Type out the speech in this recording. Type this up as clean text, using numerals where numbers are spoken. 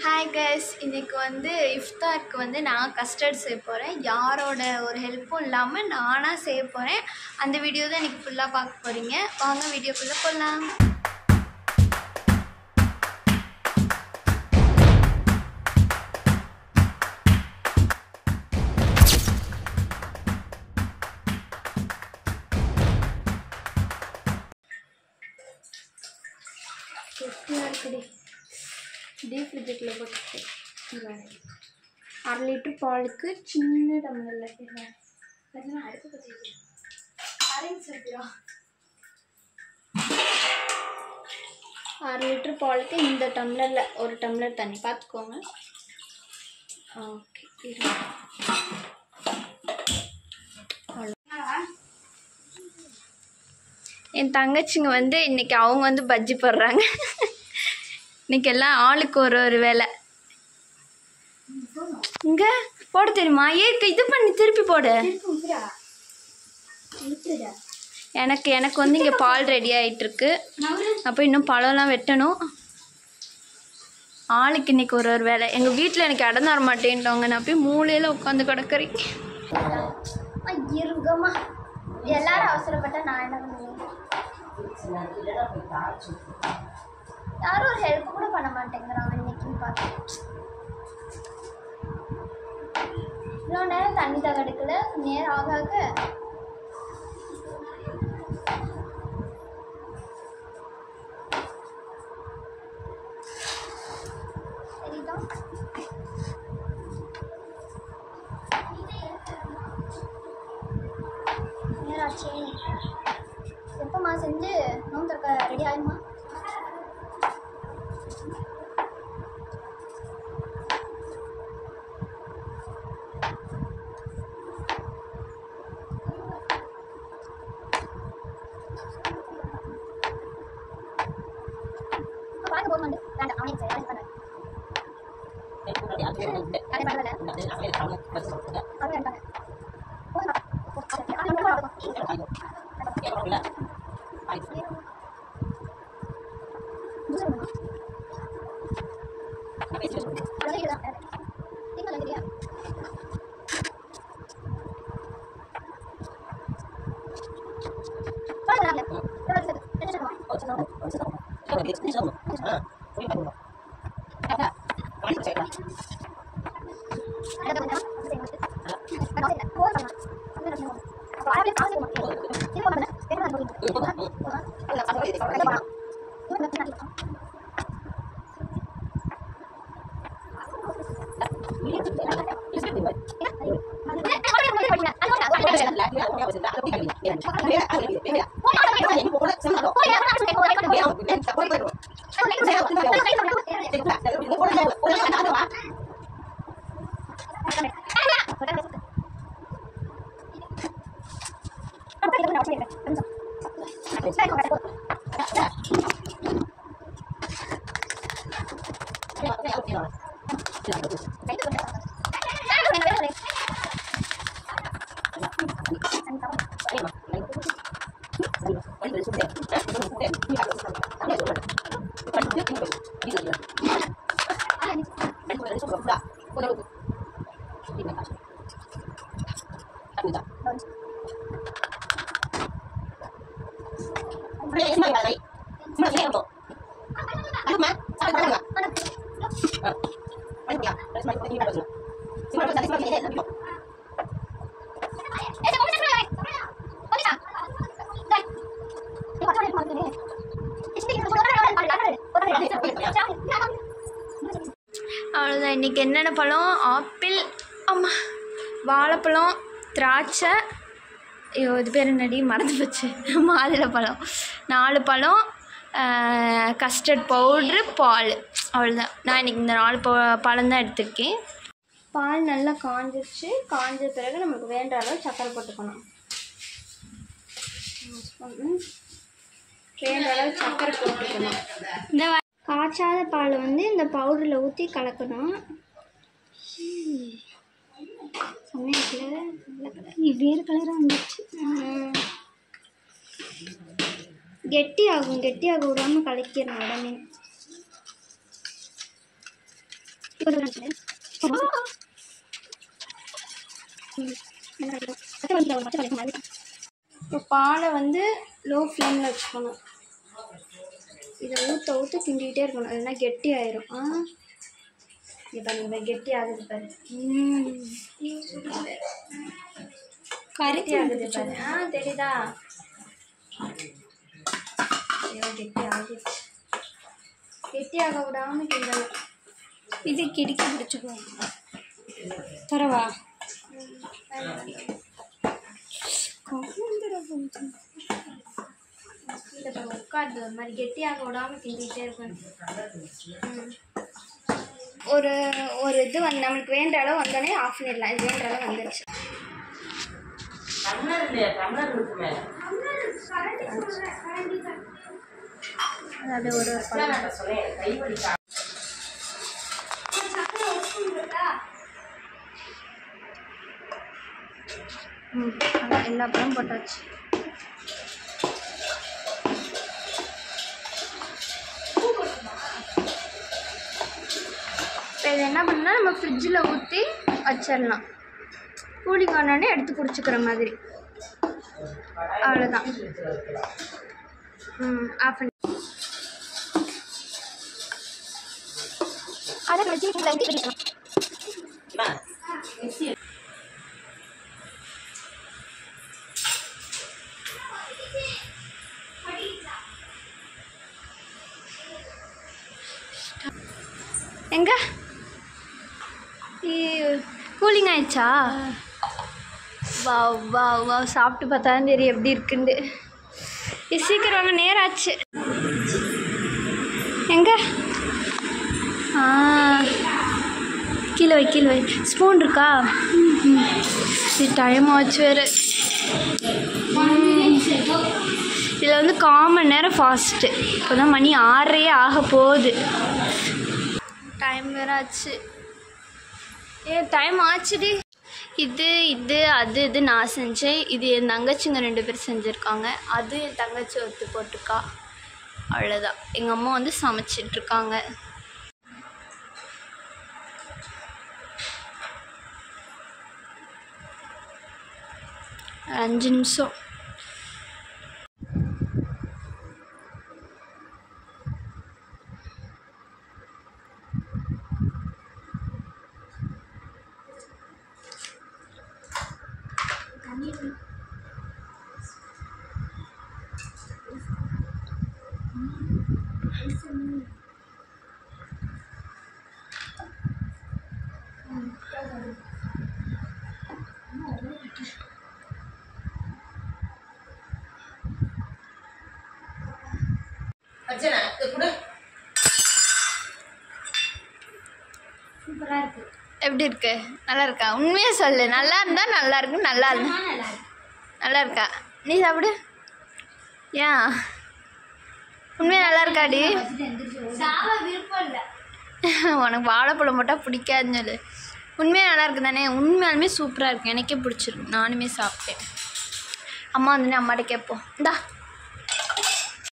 Hi guys, இன்றைக்கி வந்து இஃப்தாருக்கு வந்து நான் கஸ்டர்ட் செய்ய போகிறேன். யாரோட ஒரு ஹெல்ப்பும் இல்லாமல் நானாக செய்ய போகிறேன். அந்த வீடியோ தான் இன்றைக்கி ஃபுல்லாக பார்க்க போகிறீங்க. வாங்க வீடியோக்குள்ளே போகலாம். டீப் ஃப்ரிட்ஜுக்குள்ளே போட்டு 1/2 லிட்டர் பாலுக்கு சின்ன டம்ளரில் அடுப்பு பற்றி 1/2 லிட்டர் பாலுக்கு இந்த டம்ளரில் 1 டம்ளர் தண்ணி பார்த்துக்கோங்க. ஓகே, என் தங்கச்சிங்க வந்து இன்றைக்கி அவங்க வந்து பஜ்ஜி போடுறாங்க. இன்றைக்கி எல்லாம் ஆளுக்கு ஒரு வேலை. இங்கே போட தெரியுமா? இது பண்ணி திருப்பி போடு. எனக்கு வந்து இங்கே பால் ரெடி ஆகிட்டுருக்கு. அப்போ இன்னும் பழம்லாம் வெட்டணும். ஆளுக்கு இன்றைக்கி ஒரு வேலை. எங்கள் வீட்டில் எனக்கு இடம் தர மாட்டேன்ட்டாங்க. நான் போய் மூலையில் உட்காந்து கிடக்குறேன். இருங்கம்மா, எல்லாரும் அவசரப்பட்டா நான் என்ன பண்ணுவேன்? யாரும் ஒரு ஹெல்ப் கூட பண்ண மாட்டேங்கிறாங்க இன்னைக்குன்னு பார்த்து. இவ்வளோ நேரம் தண்ணி தான் கிடைக்கல. நேரம் ஆக சரிதான். நேராச்சு. எப்போம்மா செஞ்சு நோம்பு திறக்க ரெடி ஆகுமா? பார்க்க போக மாட்டேன். வேண்டாம், அவனே சரி பண்ண அவ்வளோதான். இன்றைக்கி என்னென்ன பழம்? ஆப்பிள், வாழைப்பழம், திராட்சை, இது பேர் என்னடி மறந்து போச்சு, மாதுளை-பழம், 4 பழம், கஸ்டர்ட் பவுட்ரு, பால். அவ்வளோதான். நான் இன்றைக்கி இந்த 4 பழம் தான் எடுத்திருக்கேன். பால் நல்லா காஞ்சிருச்சு. காஞ்ச பிறகு நமக்கு வேண்ட அளவு சக்கரை போட்டுக்கணும். வேண்ட அளவு சக்கரை போட்டுக்கணும். இந்த காய்ச்சாத பால் வந்து இந்த பவுடரில் ஊற்றி கலக்கணும். சமயத்தில் வேறு கலராக வந்துச்சு. கெட்டியாக விடாமல் கலக்கிடணும் உடனே. இப்போ பாலை வந்து லோ ஃப்ளேமில் வச்சுக்கணும். இதை ஊற்ற கிண்டிகிட்டே இருக்கணும், இல்லைன்னா கெட்டி ஆயிரும். இப்போ நீங்கள் கெட்டி ஆகுது பாரு. கரெக்டி ஆகுது பாரு. தெரியுதா? கெட்டி ஆகிடுச்சு. கெட்டியாக விடாமல் கிண்டணும். இது கிடிக்க பிடிச்சிக்குவோம். தரவா உட்காந்து ஒரு மாதிரி கெட்டியாக விடாமல் கிண்டிகிட்டே இருக்கணும். ஒரு ஒரு இது வந்து நம்மளுக்கு வேண்ட அளவு வந்தோடனே ஆஃப் பண்ணிடலாம். இது வேண்ட அளவு வந்துடுச்சு. அதாவது ஒரு எல்லா பழம் போட்டாச்சு. இப்போ இது என்ன பண்ணால் நம்ம ஃப்ரிட்ஜில் ஊற்றி வச்சிடலாம். கூலிங் ஆனோடனே எடுத்து குடிச்சிக்கிற மாதிரி. அவ்வளோதான். ஆஃப் பண்ணி அதை கழிச்சு எங்க கூலிங் ஆயிடுச்சா? வா வா வா, சாப்பிட்டு பார்த்தா தான் தெரியும் எப்படி இருக்குண்டு. இது சீக்கிரம் வாங்க, நேரம் ஆச்சு. எங்க கீழே வை கீழே வை. ஸ்பூன் இருக்கா? இது டைம் ஆச்சு வேறு. இதில் வந்து 1/4 மணி நேரம் ஃபாஸ்ட்டு. இப்போ தான் மணி 6:30 ஆக போகுது. டைம் வேறு ஆச்சு. டைம் ஆச்சுடி. இது இது அது இது நான் செஞ்சேன். இது என் தங்கச்சிங்க 2 பேர் செஞ்சுருக்காங்க. அது என் தங்கச்சி ஒத்து போட்டிருக்கா. அவ்வளோதான். எங்கள் அம்மா வந்து சமைச்சிட்ருக்காங்க. 5 நிமிஷம். சூப்பராக இருக்கு. எப்படி இருக்கு? நல்லா இருக்கா? உண்மையாக சொல்லு. நல்லா இருந்தா நல்லா இருக்கு, நல்லா இருந்தா நல்லா இருக்கா? நீ சாப்பிடு. ஏன் உண்மையாக நல்லா இருக்காடி? விருப்பம் இல்லை. உனக்கு வாழைப்பழம் போட்டால் பிடிக்காதுன்னு சொல்லு. உண்மையாக நல்லா இருக்கு தானே? உண்மையாலுமே சூப்பராக இருக்கு. எனக்கே பிடிச்சிருக்கு. நானுமே சாப்பிட்டேன். அம்மா வந்து அம்மாட்ட கேட்போம். இந்தா